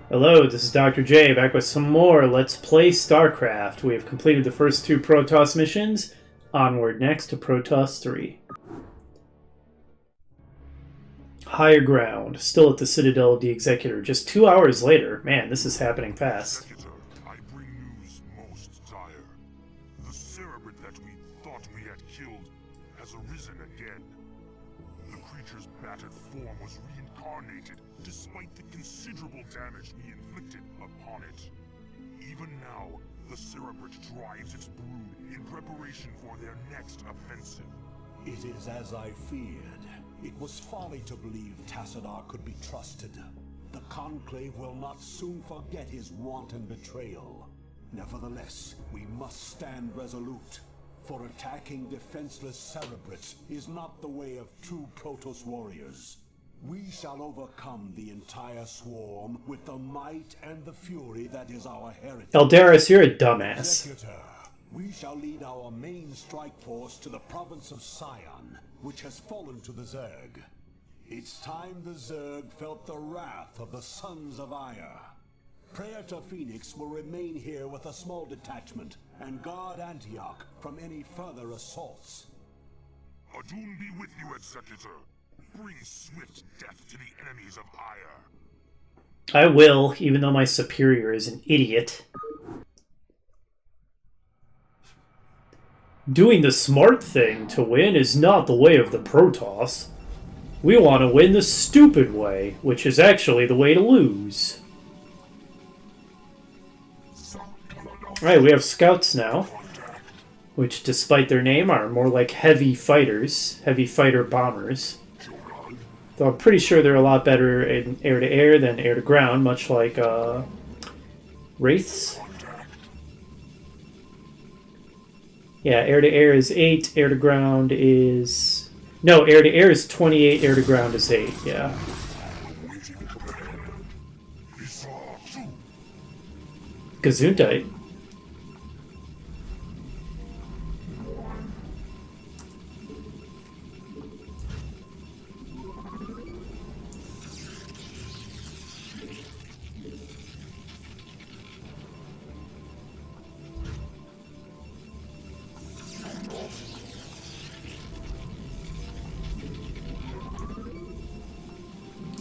Hello, this is Dr. J back with some more Let's Play Starcraft. We have completed the first two Protoss missions. Onward next to Protoss III. Higher ground, still at the Citadel of the Executor. Just 2 hours later. Man, this is happening fast. Executor, I bring news most dire. The cerebrate that we thought we had killed has arisen again. The creature's battered form was reincarnated, despite the considerable damage we inflicted upon it. Even now, the cerebrate drives its brood in preparation for their next offensive. It is as I feared. It was folly to believe Tassadar could be trusted. The Conclave will not soon forget his wanton betrayal. Nevertheless, we must stand resolute. For attacking defenseless cerebrates is not the way of true Protoss warriors. We shall overcome the entire swarm with the might and the fury that is our heritage. Eldaris, you're a dumbass. Executor, we shall lead our main strike force to the province of Sion, which has fallen to the Zerg. It's time the Zerg felt the wrath of the Sons of Ire. Praetor Phoenix will remain here with a small detachment and guard Antioch from any further assaults. Adun be with you, Executor. Bring swift death to the enemies of Ire. I will, even though my superior is an idiot. Doing the smart thing to win is not the way of the Protoss. We want to win the stupid way, which is actually the way to lose. Alright, we have scouts now, which despite their name are more like heavy fighters, heavy fighter bombers. Though I'm pretty sure they're a lot better in air-to-air than air-to-ground, much like Wraiths. Yeah, air-to-air is 8, air-to-ground is... No, air-to-air is 28, air-to-ground is 8, yeah. Gesundheit.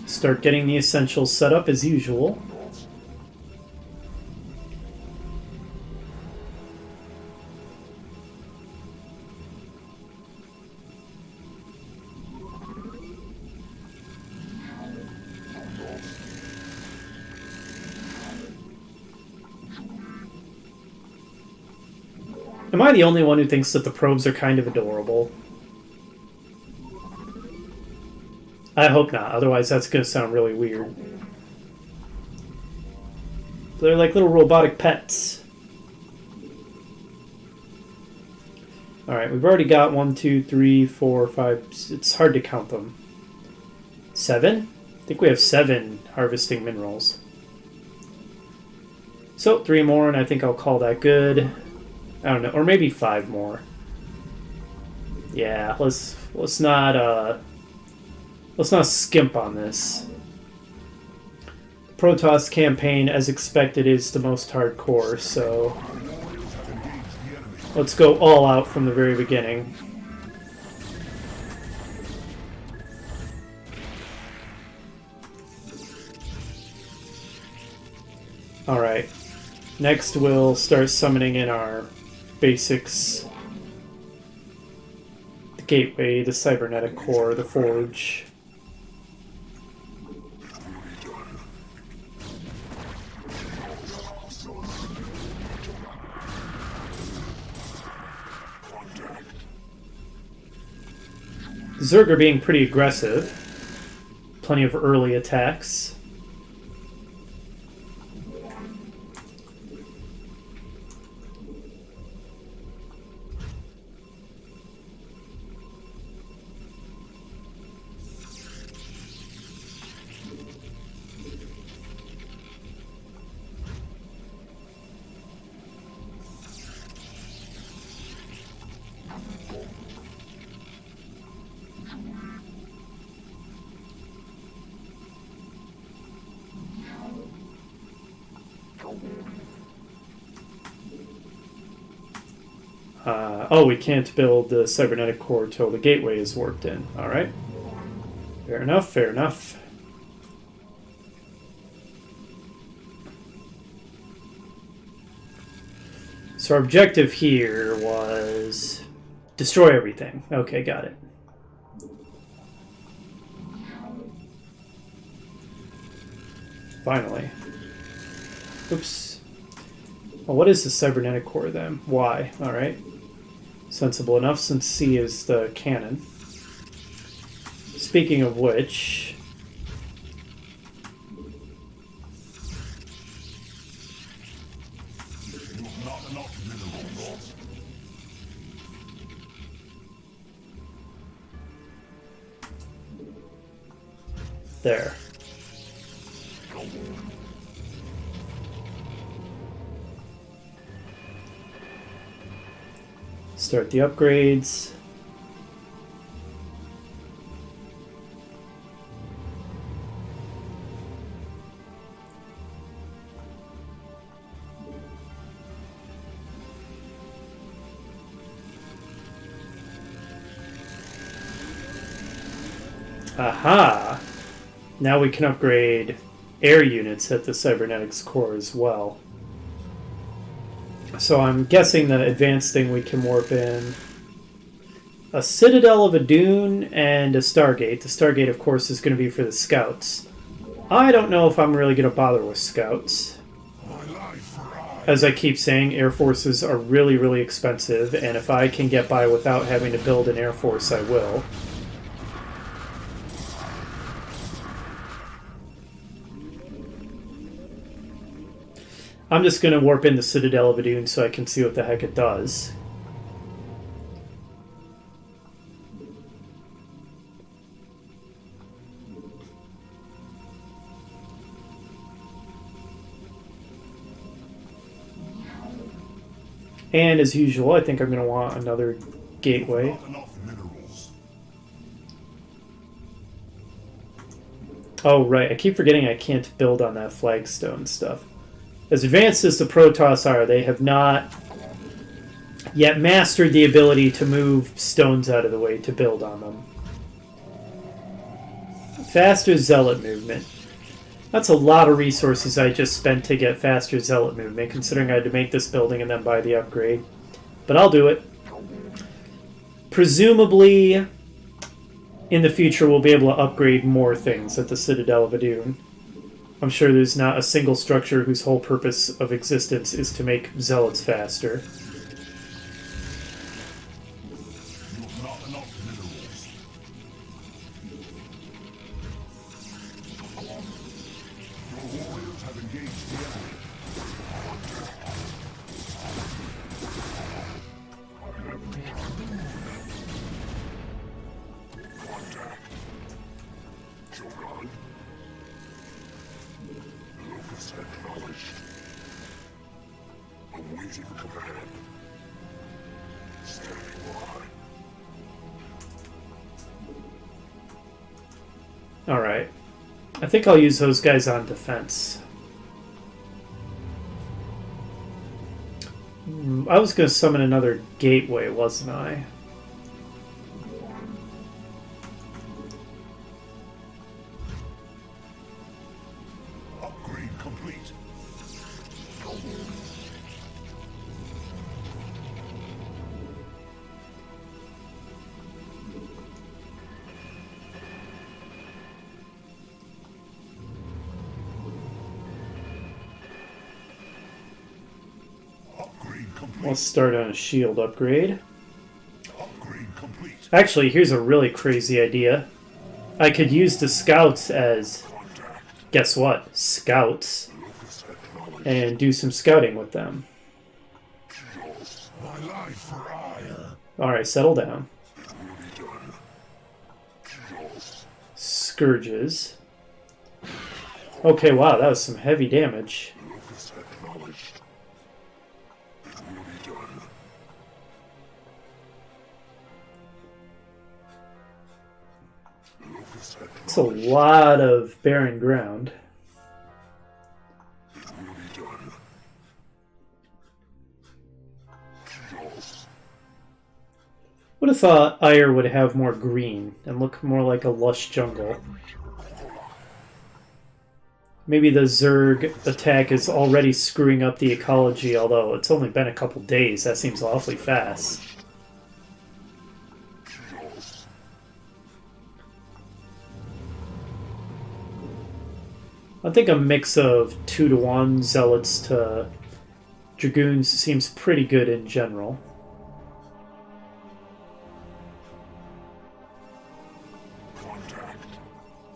Start getting the essentials set up as usual. Am I the only one who thinks that the probes are kind of adorable? I hope not, otherwise that's going to sound really weird. They're like little robotic pets. Alright, we've already got 1, 2, 3, 4, 5... It's hard to count them. 7? I think we have 7 harvesting minerals. So, 3 more, and I think I'll call that good. I don't know, or maybe 5 more. Yeah, let's not skimp on this. The Protoss campaign, as expected, is the most hardcore, so let's go all out from the very beginning. Alright, next we'll start summoning in our basics. The gateway, the cybernetic core, the forge. Zerg are being pretty aggressive. Plenty of early attacks. Oh, we can't build the cybernetic core till the gateway is warped in. Alright. Fair enough, fair enough. So our objective here was destroy everything. Okay, got it. Finally. Oops. Well, what is the cybernetic core then? Y. Alright. Sensible enough since C is the cannon. Speaking of which... There. Start the upgrades. Aha! Now we can upgrade air units at the cybernetics core as well. So I'm guessing the advanced thing we can warp in a Citadel of a Dune and a Stargate. The Stargate, of course, is going to be for the scouts. I don't know if I'm really going to bother with scouts. As I keep saying, air forces are really, really expensive, and if I can get by without having to build an air force, I will. I'm just going to warp in the Citadel of a Dune so I can see what the heck it does. And as usual, I think I'm going to want another gateway. Oh, right. I keep forgetting I can't build on that flagstone stuff. As advanced as the Protoss are, they have not yet mastered the ability to move stones out of the way to build on them. Faster zealot movement. That's a lot of resources I just spent to get faster zealot movement, considering I had to make this building and then buy the upgrade. But I'll do it. Presumably, in the future, we'll be able to upgrade more things at the Citadel of Adun. I'm sure there's not a single structure whose whole purpose of existence is to make zealots faster. Alright. I think I'll use those guys on defense. I was going to summon another gateway, wasn't I? Upgrade complete. Let's start on a shield upgrade. Upgrade complete. Actually, here's a really crazy idea. I could use the scouts as, guess what? Scouts. And do some scouting with them. My life for hire. Alright, settle down. Scourges. Okay, wow, that was some heavy damage. It's a lot of barren ground. have thought Ire would have more green and look more like a lush jungle. Maybe the Zerg attack is already screwing up the ecology, although it's only been a couple days. That seems awfully fast. I think a mix of 2-to-1 Zealots to Dragoons seems pretty good in general. Contact.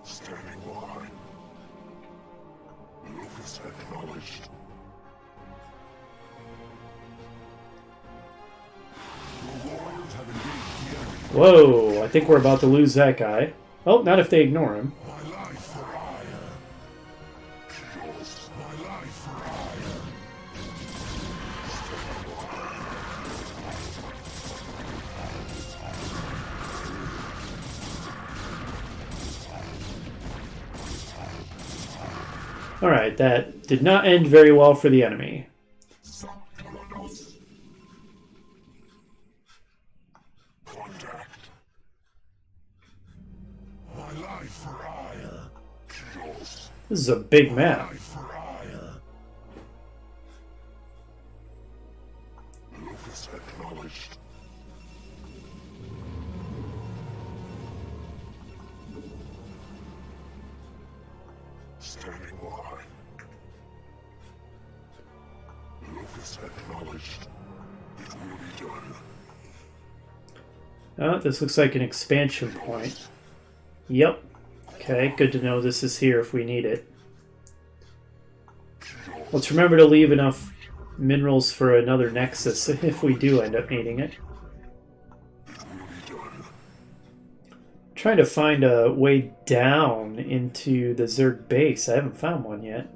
Standing by. Locus acknowledged. Your warriors have engaged the enemy. Whoa, I think we're about to lose that guy. Oh, not if they ignore him. My life for Ire. Kills. My life for Ire. Alright, that did not end very well for the enemy. Protoss. Contact. My life for Ire. Kills. This is a big map. Life for Ire. Locus acknowledged. Standing by. Locus acknowledged. It will be done. Oh, this looks like an expansion point. Yep. Okay, good to know this is here if we need it. Let's remember to leave enough minerals for another nexus if we do end up needing it. Trying to find a way down into the Zerg base. I haven't found one yet.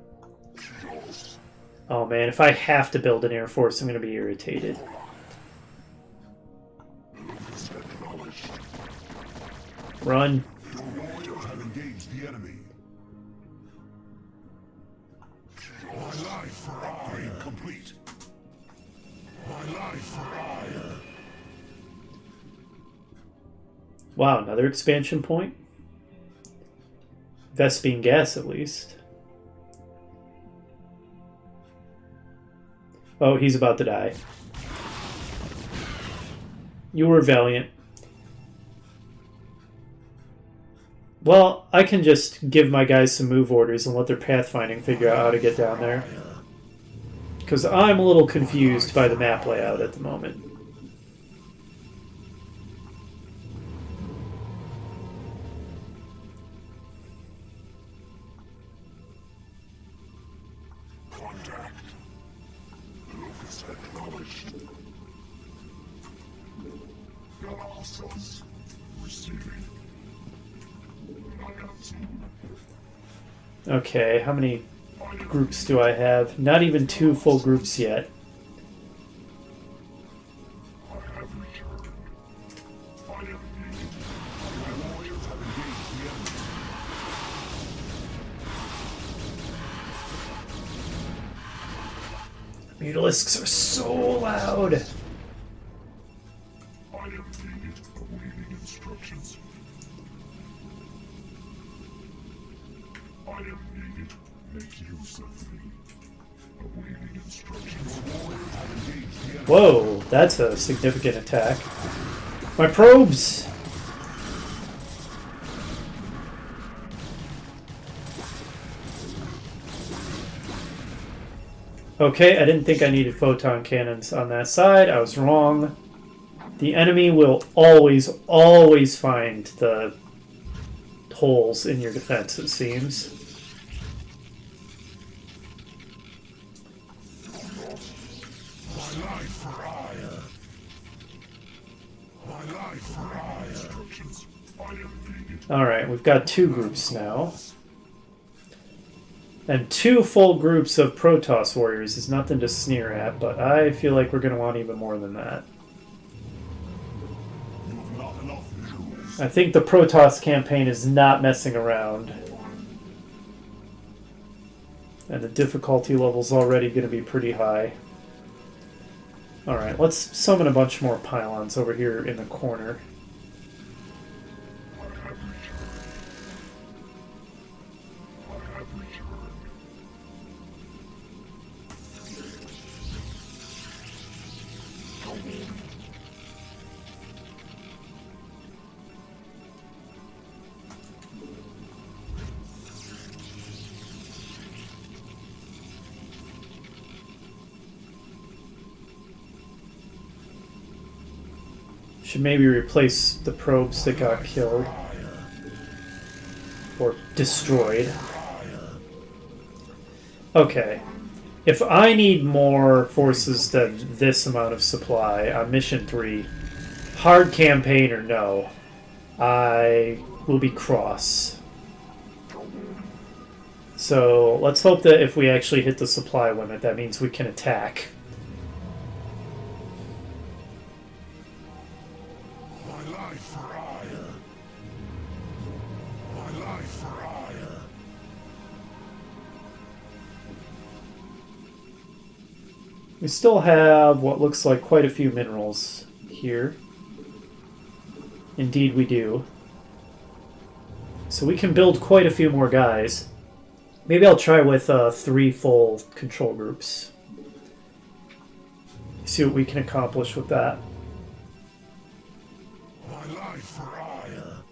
Oh man, if I have to build an air force, I'm going to be irritated. Run. Your warriors have engaged the enemy. My life for Ire. Complete. My life for Ire. Wow, another expansion point? Vespine gas, at least. Oh, he's about to die. You were valiant. Well, I can just give my guys some move orders and let their pathfinding figure out how to get down there. Because I'm a little confused by the map layout at the moment. Contact. Locus acknowledged. Galactus. Receiving. Okay, how many groups do I have? Not even 2 full groups yet. I have returned. I am needed. My warriors have engaged the enemy. Mutalisks are so loud. I am needed. Awaiting instructions. I am needed. Make use of me. Awaiting instructions. Your warriors have engaged the enemy. Whoa, that's a significant attack. My probes! Okay, I didn't think I needed photon cannons on that side. I was wrong. The enemy will always, always find the holes in your defense, it seems. My life for Ire. My life for Ire. Instructions. I am needed. Alright, we've got 2 groups now. And 2 full groups of Protoss warriors is nothing to sneer at, but I feel like we're going to want even more than that. You've not enough minerals. I think the Protoss campaign is not messing around. And the difficulty level's already going to be pretty high. Alright, let's summon a bunch more pylons over here in the corner. Should maybe replace the probes that got killed. Or destroyed. Okay. If I need more forces than this amount of supply on Mission 3, hard campaign or no, I will be cross. So let's hope that if we actually hit the supply limit, that means we can attack. We still have what looks like quite a few minerals here. Indeed we do. So we can build quite a few more guys. Maybe I'll try with 3 full control groups. See what we can accomplish with that. My life for ire.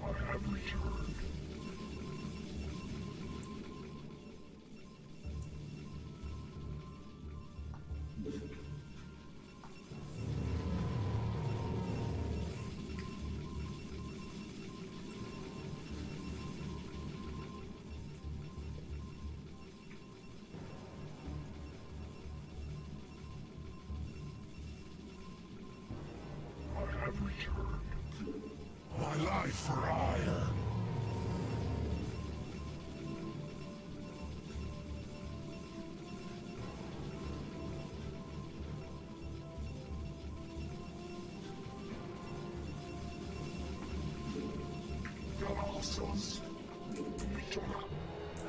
I have returned. I have returned. My life for ire.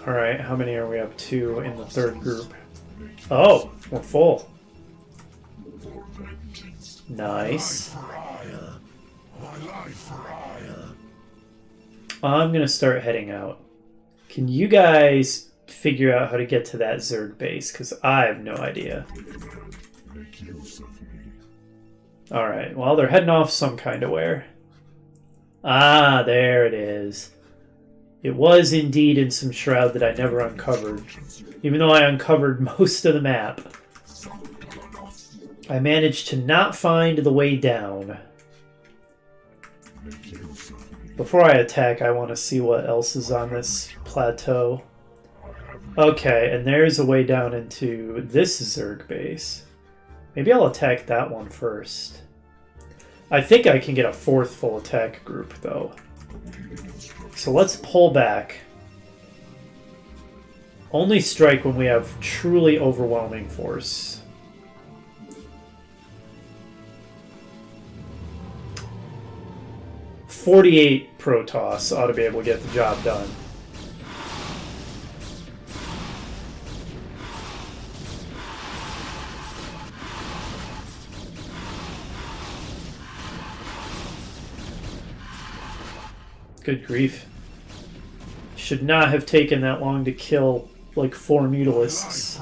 Alright, how many are we up to in the third group? Oh, we're full. Nice. I'm gonna start heading out. Can you guys figure out how to get to that Zerg base? Because I have no idea. Alright, well, they're heading off some kind of where. Ah, there it is. It was indeed in some shroud that I never uncovered. Even though I uncovered most of the map. I managed to not find the way down. Before I attack, I want to see what else is on this plateau. Okay, and there's a way down into this Zerg base. Maybe I'll attack that one first. I think I can get a 4th full attack group, though. So let's pull back. Only strike when we have truly overwhelming force. .48 Protoss ought to be able to get the job done. Good grief. Should not have taken that long to kill like 4 mutalisks.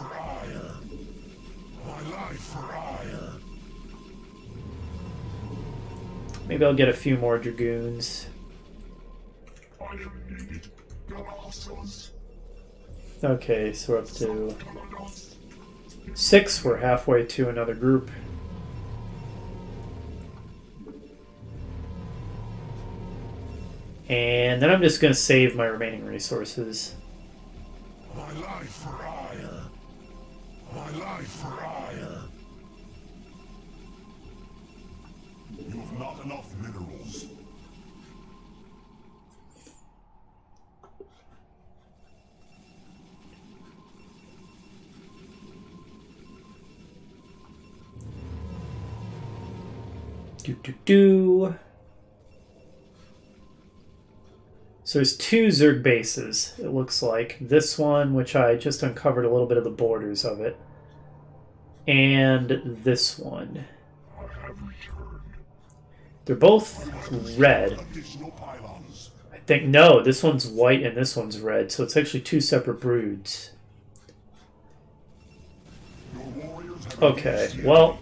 Maybe I'll get a few more dragoons. Okay, so we're up to 6. We're halfway to another group. And then I'm just going to save my remaining resources. My life for ire. My life for ire. You have not enough minerals. So there's two Zerg bases, it looks like. This one, which I just uncovered a little bit of the borders of it. And this one. They're both red. I think, no, this one's white and this one's red, so it's actually two separate broods. Okay, well,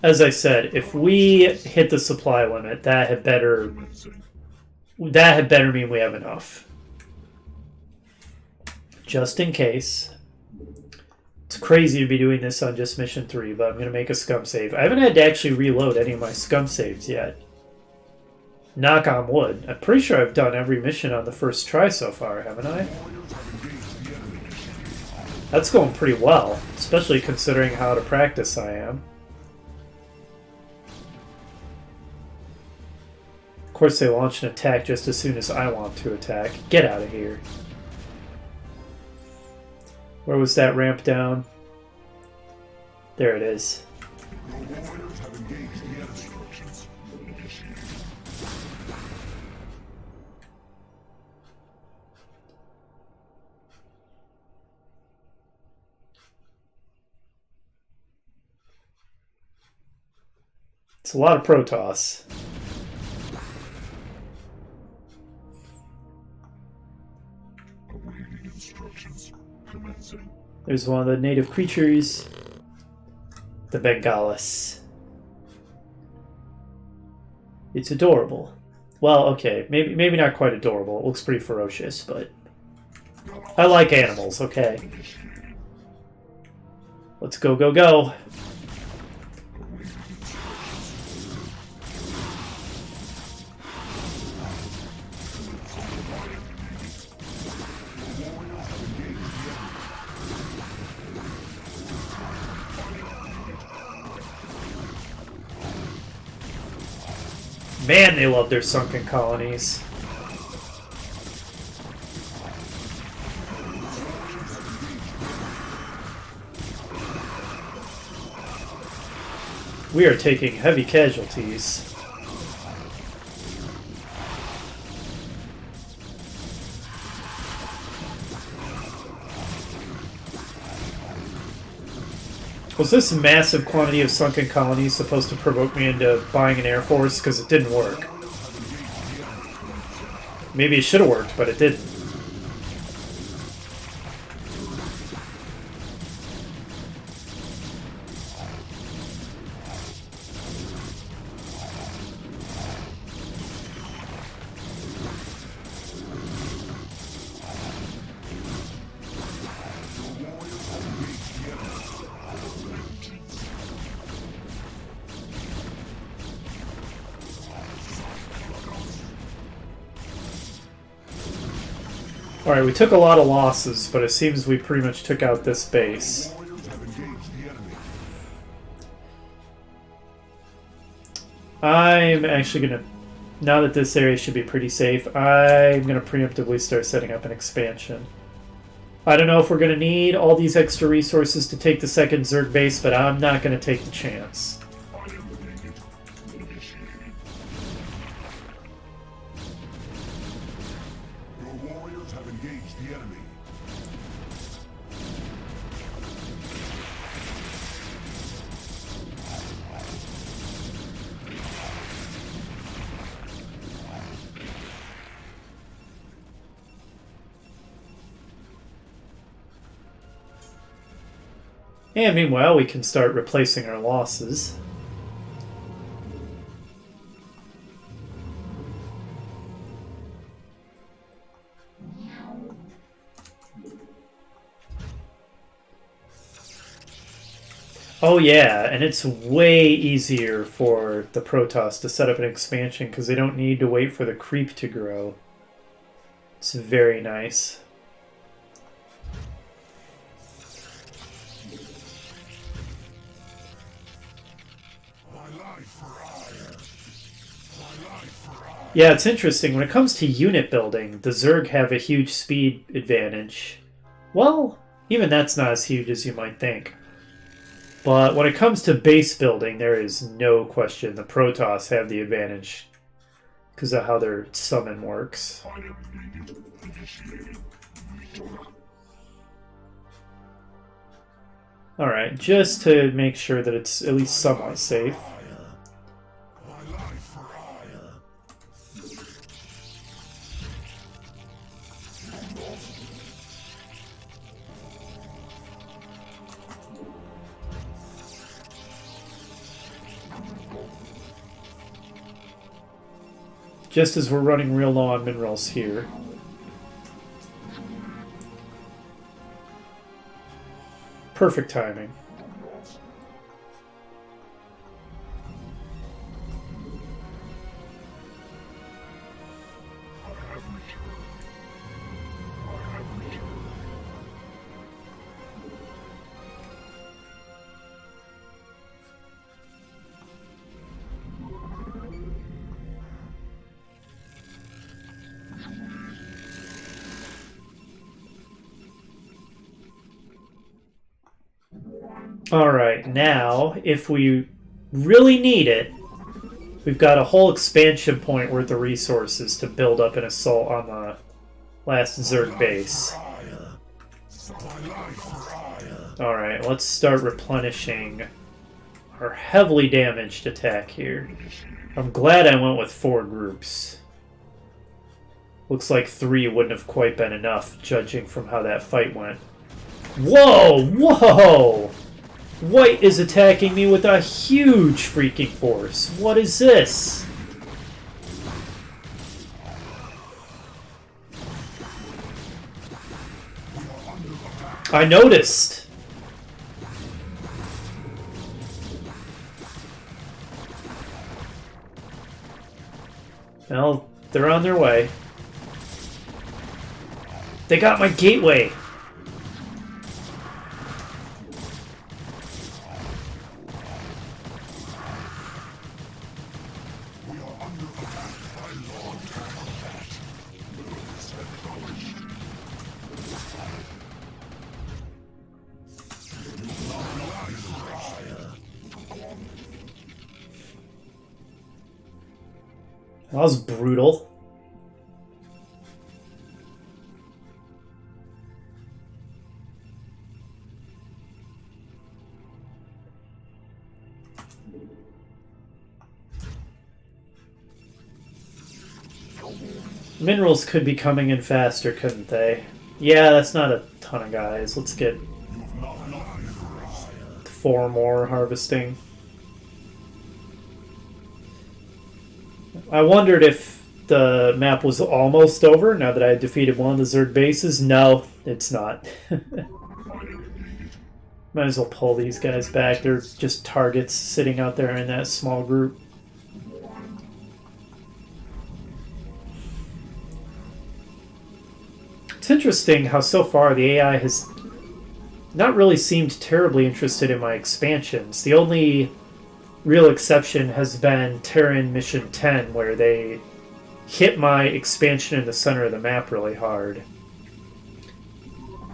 as I said, if we hit the supply limit, that had better mean we have enough. Just in case. It's crazy to be doing this on just mission 3, but I'm going to make a scum save. I haven't had to actually reload any of my scum saves yet. Knock on wood. I'm pretty sure I've done every mission on the first try so far, haven't I? That's going pretty well, especially considering how out of practice I am. Of course, they launch an attack just as soon as I want to attack. Get out of here. Where was that ramp down? There it is. It's a lot of Protoss. There's one of the native creatures, the Bengalis. It's adorable. Well, okay, maybe not quite adorable. It looks pretty ferocious, but I like animals, okay. Let's go, go, go. Man, they love their sunken colonies. We are taking heavy casualties. Was this massive quantity of sunken colonies supposed to provoke me into buying an Air Force? Because it didn't work. Maybe it should have worked, but it didn't. Alright, we took a lot of losses, but it seems we pretty much took out this base. I'm actually going to, now that this area should be pretty safe, I'm going to preemptively start setting up an expansion. I don't know if we're going to need all these extra resources to take the second Zerg base, but I'm not going to take the chance. And meanwhile, we can start replacing our losses. Oh yeah, and it's way easier for the Protoss to set up an expansion because they don't need to wait for the creep to grow. It's very nice. Yeah, it's interesting. When it comes to unit building, the Zerg have a huge speed advantage. Well, even that's not as huge as you might think. But when it comes to base building, there is no question the Protoss have the advantage. because of how their summon works. Alright, just to make sure that it's at least somewhat safe. Just as we're running real low on minerals here. Perfect timing. Alright, now, if we really need it, we've got a whole expansion point worth of resources to build up an assault on the last Zerg base. Alright, let's start replenishing our heavily damaged attack here. I'm glad I went with 4 groups. Looks like 3 wouldn't have quite been enough, judging from how that fight went. Whoa! Whoa! White is attacking me with a huge freaking force. What is this? I noticed. Well, they're on their way. They got my gateway. That was brutal. Minerals could be coming in faster, couldn't they? Yeah, that's not a ton of guys. Let's get 4 more harvesting. I wondered if the map was almost over now that I had defeated one of the Zerg bases. No, it's not. Might as well pull these guys back. They're just targets sitting out there in that small group. It's interesting how so far the AI has not really seemed terribly interested in my expansions. The only real exception has been Terran Mission 10, where they hit my expansion in the center of the map really hard.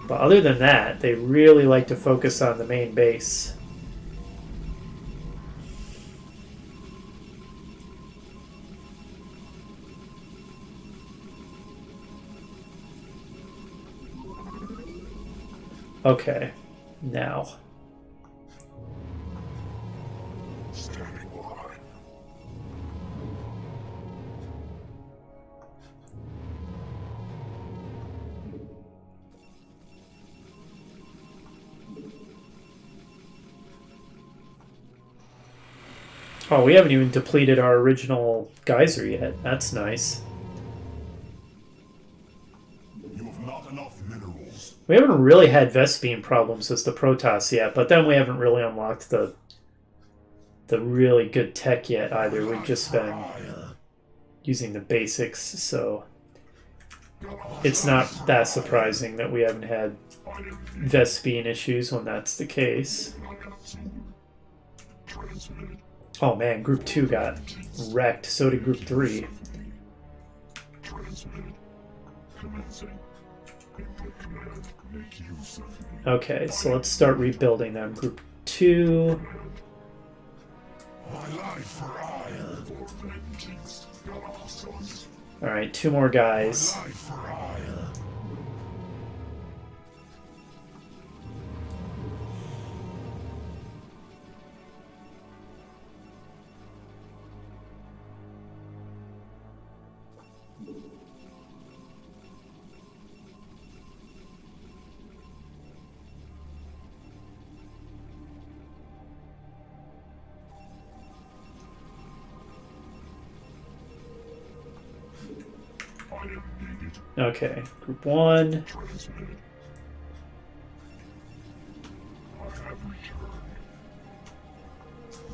But other than that, they really like to focus on the main base. Okay, now. Standing by. Oh, we haven't even depleted our original geyser yet. That's nice. You have not enough minerals. We haven't really had Vespene problems as the Protoss yet, but then we haven't really unlocked the really good tech yet either. We've just been using the basics, so it's not that surprising that we haven't had Vespene issues when that's the case. Oh man, Group 2 got wrecked, so did Group 3. Okay, so let's start rebuilding them. Group 2. Alright, 2 more guys. Okay, group 1.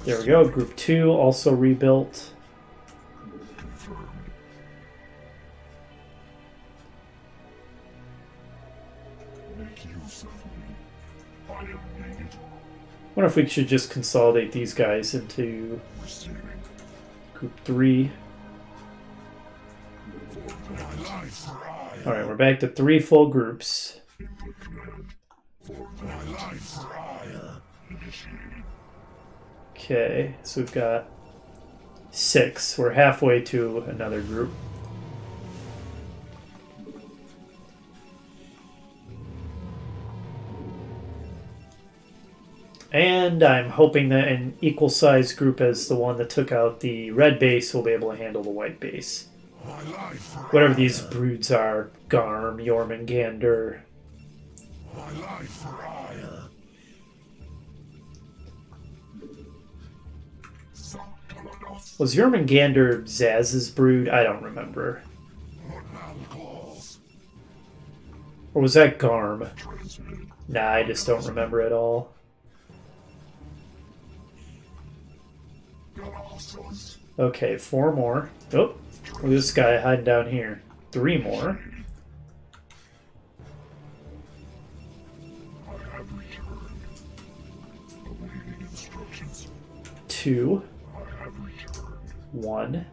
There we go, group 2 also rebuilt. Wonder if we should just consolidate these guys into group 3. Alright, we're back to 3 full groups. Okay, so we've got 6. We're halfway to another group. And I'm hoping that an equal sized group as the one that took out the red base will be able to handle the white base. Whatever these broods are, Garm, Jormungandr. Was Jormungandr Zaz's brood? I don't remember. Or was that Garm? Nah, I just don't remember at all. Okay, 4 more. Oh, look at this guy hiding down here. 3 more. Two. 1.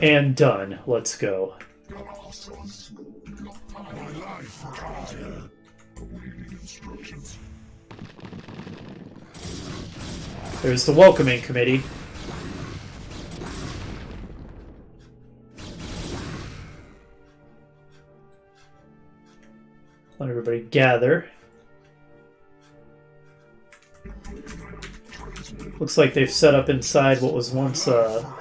And done. Let's go. There's the welcoming committee. Let everybody gather. Looks like they've set up inside what was once a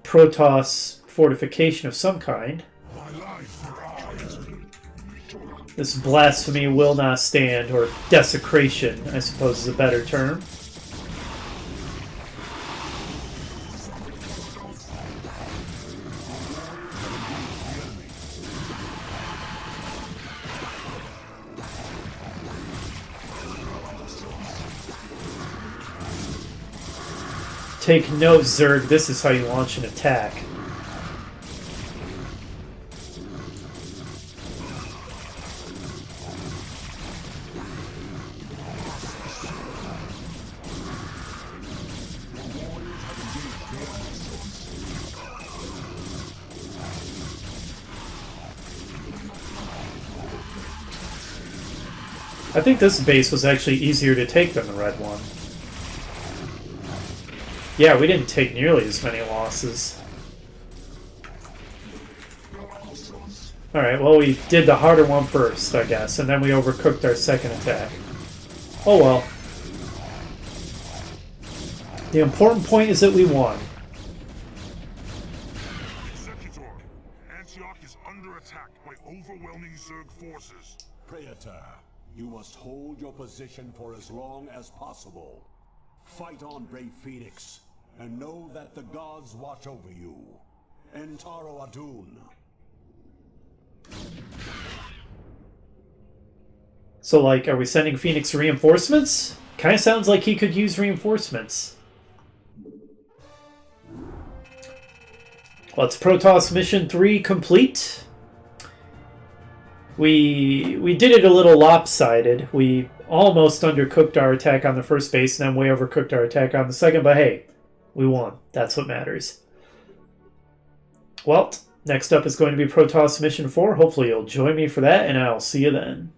Protoss fortification of some kind. This blasphemy will not stand, or desecration, I suppose is a better term. Take note, Zerg, this is how you launch an attack. I think this base was actually easier to take than the red one. Yeah, we didn't take nearly as many losses. Alright, well, we did the harder one first, I guess, and then we overcooked our second attack. Oh well. The important point is that we won. Executor, Antioch is under attack by overwhelming Zerg forces. Praetor, you must hold your position for as long as possible. Fight on, brave Phoenix, and know that the gods watch over you. Entaro Adun. So, like, are we sending Phoenix reinforcements? Kind of sounds like he could use reinforcements. Well, it's Protoss Mission 3 complete. we did it a little lopsided. We almost undercooked our attack on the first base and then way overcooked our attack on the second, but hey, we won. That's what matters. Well, next up is going to be Protoss Mission 4. Hopefully you'll join me for that, and I'll see you then.